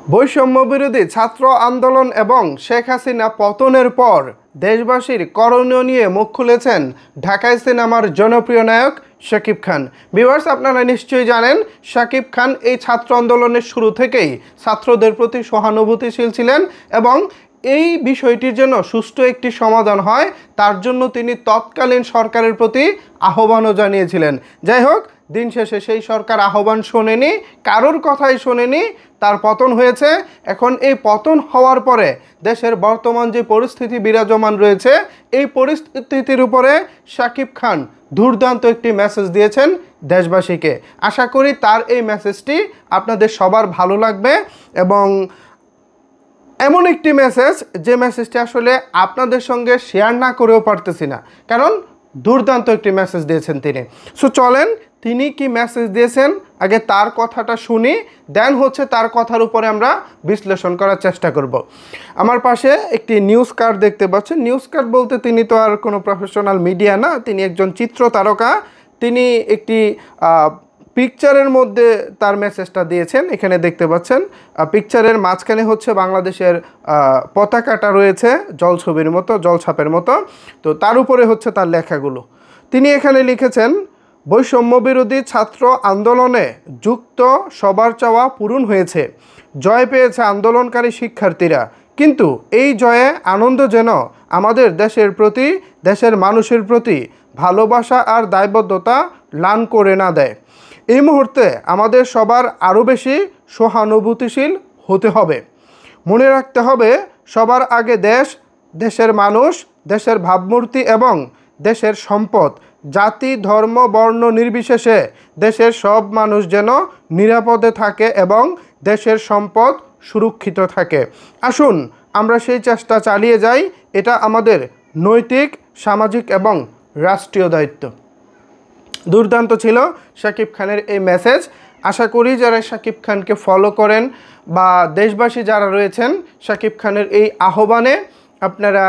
বৈষম্য বিরোধী ছাত্র আন্দোলন এবং শেখ হাসিনা পতনের পর দেশবাসীর করণীয় নিয়ে মুখ খুলেছেন ঢাকাই সিনেমার জনপ্রিয় নায়ক শাকিব খান। ভিউয়ার্স, আপনারা নিশ্চয়ই জানেন শাকিব খান এই ছাত্র আন্দোলনের শুরু থেকেই ছাত্রদের প্রতি সহানুভূতিশীল ছিলেন এবং এই বিষয়টির জন্য সুষ্ঠু একটি সমাধান হয় তার জন্য তিনি তৎকালীন সরকারের প্রতি আহ্বানও জানিয়েছিলেন। যাই হোক, দিন শেষে সেই সরকার আহ্বান শোনেনি, কারোর কথাই শোনেনি, তার পতন হয়েছে। এখন এই পতন হওয়ার পরে দেশের বর্তমান যে পরিস্থিতি বিরাজমান রয়েছে, এই পরিস্থিতির উপরে শাকিব খান দুর্দান্ত একটি মেসেজ দিয়েছেন দেশবাসীকে। আশা করি তার এই মেসেজটি আপনাদের সবার ভালো লাগবে এবং এমন একটি মেসেজ যে মেসেজটি আসলে আপনাদের সঙ্গে শেয়ার না করেও পারতেছি না, কারণ দুর্দান্ত একটি মেসেজ দিয়েছেন তিনি। সো চলেন তিনি কি মেসেজ দিয়েছেন আগে তার কথাটা শুনি, দেন তার কথার উপরে আমরা বিশ্লেষণ করার চেষ্টা করব। আমার পাশে একটি নিউজ কার্ড দেখতে পাচ্ছেন। নিউজ কার্ড বলতে তিনি তো আর কোনো প্রফেশনাল মিডিয়া না, তিনি একজন চিত্র তারকা। তিনি একটি পিকচারের মধ্যে তার মেসেজটা দিয়েছেন। এখানে দেখতে পাচ্ছেন পিকচারের মাঝখানে বাংলাদেশের পতাকাটা রয়েছে জলছবির মতো, জলছাপের মতো। তো তার উপরে তার লেখাগুলো। তিনি এখানে লিখেছেন, বৈষম্য বিরোধী ছাত্র আন্দোলনে যুক্ত সবার চাওয়া পূরণ হয়েছে, জয় পেয়েছে আন্দোলনকারী শিক্ষার্থীরা, কিন্তু এই জয়ে আনন্দ যেন আমাদের দেশের প্রতি, দেশের মানুষের প্রতি ভালোবাসা আর দায়বদ্ধতা ম্লান করে না দেয়। এই মুহূর্তে আমাদের সবার আরও বেশি সহানুভূতিশীল হতে হবে। মনে রাখতে হবে সবার আগে দেশ, দেশের মানুষ, দেশের ভাবমূর্তি এবং দেশের সম্পদ। জাতি, ধর্ম, বর্ণ নির্বিশেষে দেশের সব মানুষ যেন নিরাপদে থাকে এবং দেশের সম্পদ সুরক্ষিত থাকে। আসুন আমরা সেই চেষ্টা চালিয়ে যাই, এটা আমাদের নৈতিক, সামাজিক এবং রাষ্ট্রীয় দায়িত্ব। দুর্দান্ত ছিল শাকিব খানের এই মেসেজ। আশা করি যারা শাকিব খানকে ফলো করেন বা দেশবাসী যারা রয়েছেন, শাকিব খানের এই আহ্বানে আপনারা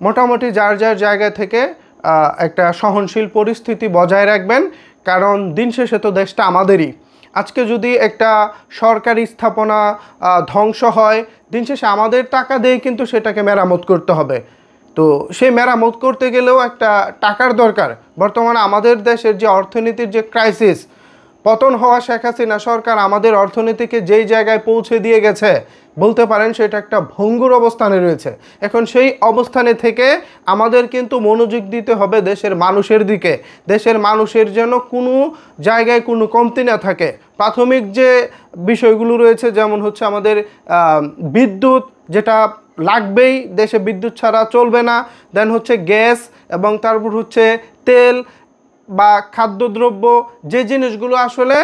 মোটামুটি যার যার জায়গা থেকে একটা সহনশীল পরিস্থিতি বজায় রাখবেন, কারণ দিন শেষে তো দেশটা আমাদেরই। আজকে যদি একটা সরকারি স্থাপনা ধ্বংস হয়, দিন শেষে আমাদের টাকা দিয়ে কিন্তু সেটাকে মেরামত করতে হবে। তো সেই মেরামত করতে গেলেও একটা টাকার দরকার। বর্তমানে আমাদের দেশের যে অর্থনীতির যে ক্রাইসিস, পতন হওয়া শেখ হাসিনা সরকার আমাদের অর্থনীতিকে যেই জায়গায় পৌঁছে দিয়ে গেছে, বলতে পারেন সেটা একটা ভঙ্গুর অবস্থানে রয়েছে। এখন সেই অবস্থানে থেকে আমাদের কিন্তু মনোযোগ দিতে হবে দেশের মানুষের দিকে। দেশের মানুষের যেন কোনো জায়গায় কোনো কমতি না থাকে। প্রাথমিক যে বিষয়গুলো রয়েছে, যেমন আমাদের বিদ্যুৎ, যেটা লাগবেই, দেশে বিদ্যুৎ ছাড়া চলবে না। দেন গ্যাস, এবং তারপর তেল বা খাদ্যদ্রব্য, যে জিনিসগুলো আসলে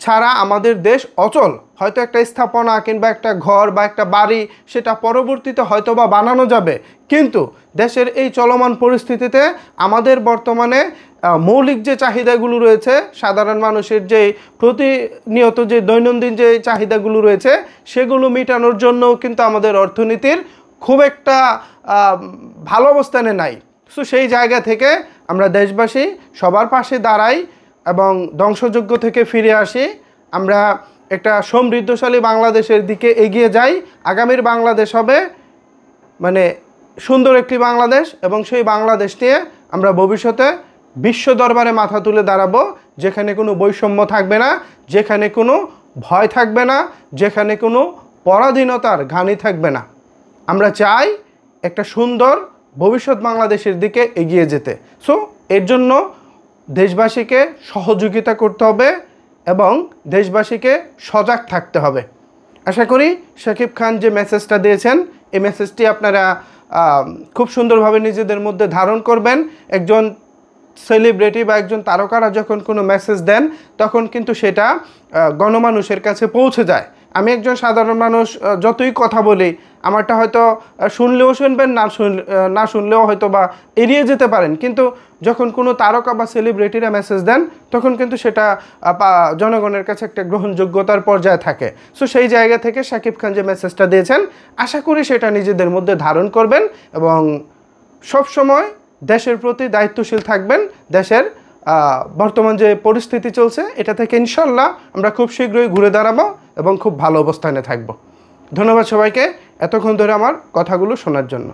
ছাড়া আমাদের দেশ অচল। হয়তো একটা স্থাপনা কিংবা একটা ঘর বা একটা বাড়ি সেটা পরবর্তীতে হয়তো বা বানানো যাবে, কিন্তু দেশের এই চলমান পরিস্থিতিতে আমাদের বর্তমানে মৌলিক যে চাহিদাগুলো রয়েছে, সাধারণ মানুষের যে প্রতিনিয়ত যে দৈনন্দিন যে চাহিদাগুলো রয়েছে, সেগুলো মেটানোর জন্যও কিন্তু আমাদের অর্থনীতির খুব একটা ভালো অবস্থানে নাই। সো সেই জায়গা থেকে আমরা দেশবাসী সবার পাশে দাঁড়াই এবং ধ্বংসযজ্ঞ থেকে ফিরে আসি। আমরা একটা সমৃদ্ধশালী বাংলাদেশের দিকে এগিয়ে যাই। আগামীর বাংলাদেশ হবে সুন্দর একটি বাংলাদেশ, এবং সেই বাংলাদেশ নিয়ে আমরা ভবিষ্যতে বিশ্ব দরবারে মাথা তুলে দাঁড়াবো, যেখানে কোনো বৈষম্য থাকবে না, যেখানে কোনো ভয় থাকবে না, যেখানে কোনো পরাধীনতার ঘানি থাকবে না। আমরা চাই একটা সুন্দর ভবিষ্যৎ বাংলাদেশের দিকে এগিয়ে যেতে। সো এর জন্য দেশবাসীকে সহযোগিতা করতে হবে এবং দেশবাসীকে সজাগ থাকতে হবে। আশা করি শাকিব খান যে মেসেজটা দিয়েছেন, এই মেসেজটি আপনারা খুব সুন্দরভাবে নিজেদের মধ্যে ধারণ করবেন। একজন সেলিব্রিটি বা একজন তারকারা যখন কোনো মেসেজ দেন, তখন কিন্তু সেটা গণমানুষের কাছে পৌঁছে যায়। আমি একজন সাধারণ মানুষ, যতই কথা বলি, আমারটা হয়তো শুনলেও শুনবেন, না শুনলেও হয়তো বা এড়িয়ে যেতে পারেন, কিন্তু যখন কোনো তারকা বা সেলিব্রিটিরা মেসেজ দেন, তখন কিন্তু সেটা জনগণের কাছে একটা গ্রহণযোগ্যতার পর্যায়ে থাকে। সো সেই জায়গা থেকে শাকিব খান যে মেসেজটা দিয়েছেন, আশা করি সেটা নিজেদের মধ্যে ধারণ করবেন এবং সবসময় দেশের প্রতি দায়িত্বশীল থাকবেন। দেশের বর্তমান যে পরিস্থিতি চলছে, এটা থেকে ইনশাল্লাহ আমরা খুব শীঘ্রই ঘুরে দাঁড়াবো এবং খুব ভালো অবস্থানে থাকব। ধন্যবাদ সবাইকে এতক্ষণ ধরে আমার কথাগুলো শোনার জন্য।